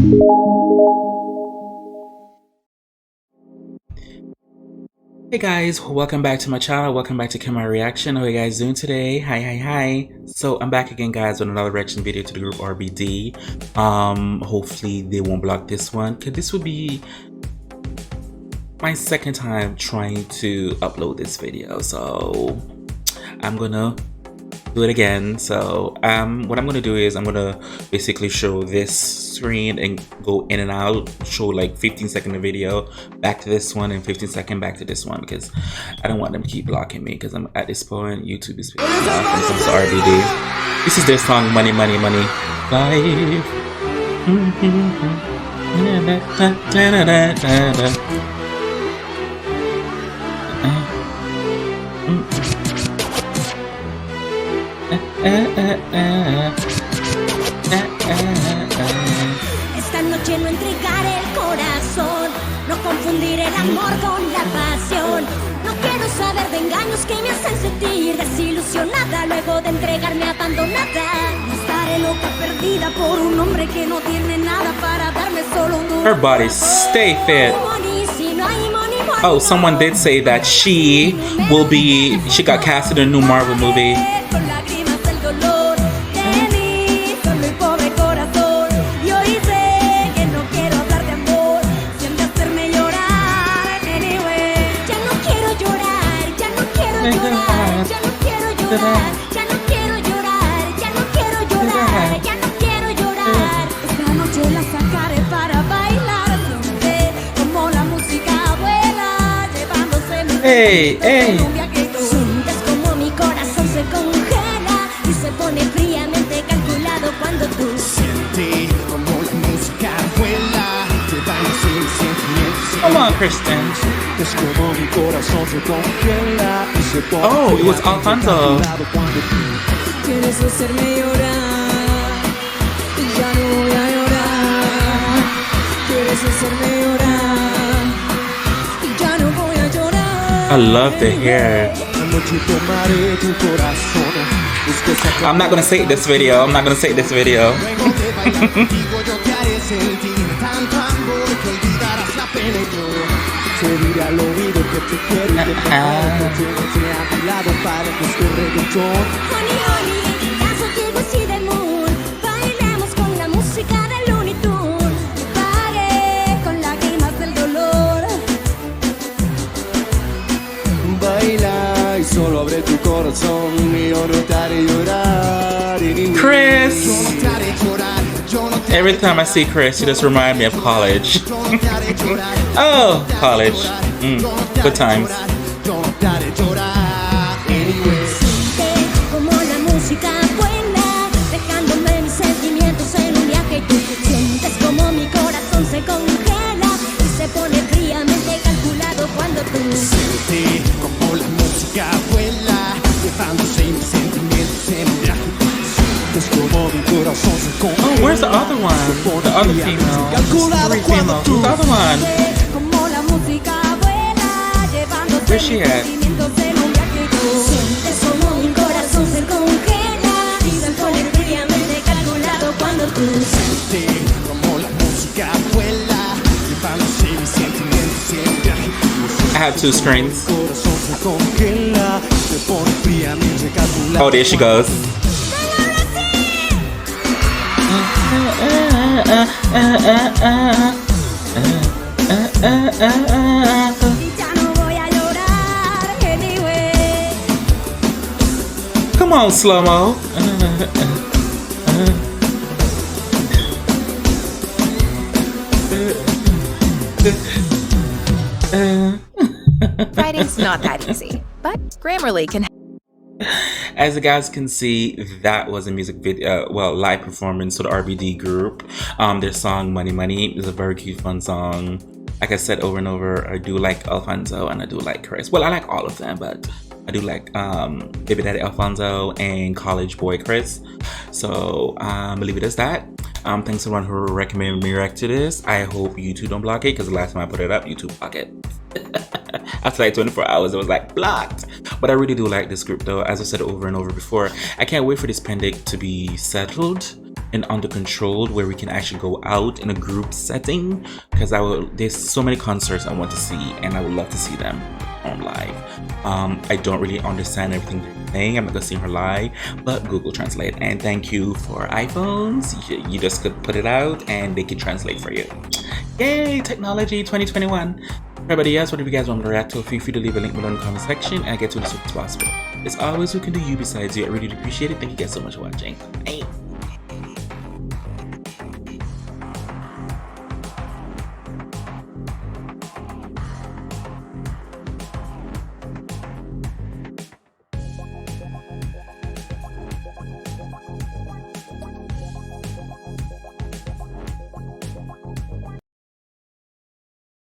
Hey guys, welcome back to my channel. Welcome back to Kema Reaction. How are you guys doing today? Hi. So I'm back again, guys, with another reaction video to the group RBD. Hopefully they won't block this one, because this will be my second time trying to upload this video. So I'm gonna do it again. So what I'm gonna do is I'm gonna basically show this screen and go in and out, show like 15-second video, back to this one, and 15-second back to this one, because I don't want them to keep blocking me, because I'm at this point YouTube is when it comes to RBD. This is their song Money Money Money Life. Esta noche no entregaré el corazón, no confundir el amor con la pasión. No quiero saber de engaños que me hacen sentir desilusionada luego de entregarme abandonada. No estaré loca perdida por un hombre que no tiene nada para darme solo un duro. Her body stay fit. Oh, someone did say that she got cast in a new Marvel movie. Esta noche la sacaré para bailar como la música vuela, llevándose mi sientes como mi corazón se congela y se pone fríamente calculado cuando tú sientes como la música vuela, llevándose mi sentimiento. Come on, Kristen. Es como mi corazón se congela y se pone. Oh, it was Alfonso. Quieres hacerme llorar, ya no voy a llorar. Quieres hacerme llorar, ya no voy a llorar. I love the hair. I'm not gonna say this video. Honey, caso llego así de moon. Bailemos con la música del Looney Tunes. Pagué con lágrimas del dolor. Baila y solo abre tu corazón y yo no te haré llorar. Chris! Every time I see Chris, you just remind me of college. Oh, college. Good times. Como la música vuela, dejándome mis sentimientos en un viaje y tú sientes como mi corazón se congela y se pone fríamente calculado cuando tú sientes como la música vuela, llevándose mis sentimientos en un viaje. Es como mi corazón se congela. Oh, where's the other one? The other female. Three female. Who's the other one? Como la música vuela, llevándose Where's she at? sentimientos en un viaje y tú sientes como mi corazón se congela y se pone fríamente calculado cuando tú sientes como la música vuela, llevándose mis sentimientos en un viaje. I have two screens. Corazón se congela, se pone fríamente calculado. Oh, there she goes. Come on, slow-mo. Writing's not that easy, but Grammarly can. As you guys can see, that was a music video, live performance to the RBD group. Their song Money Money is a very cute, fun song. Like I said over and over, I do like Alfonso and I do like Chris. Well, I like all of them, but I do like Baby Daddy Alfonso and College Boy Chris. So I'll leave it as that. Thanks to everyone who recommended me react to this. I hope YouTube don't block it, because the last time I put it up, YouTube blocked it. After like 24 hours, it was like blocked. But I really do like this group though, as I said over and over before. I can't wait for this pendant to be settled. and under controlled where we can actually go out in a group setting, because there's so many concerts I want to see and I would love to see them on live. I don't really understand everything they're saying. I'm not gonna see her live, but Google Translate. And thank you for iPhones. You just could put it out and they can translate for you. Yay, technology 2021. Everybody else, whatever you guys want me to react to, feel free to leave a link below in the comment section and I get to it as soon as possible. As always, who can do you besides you? I really do appreciate it. Thank you guys so much for watching. Bye.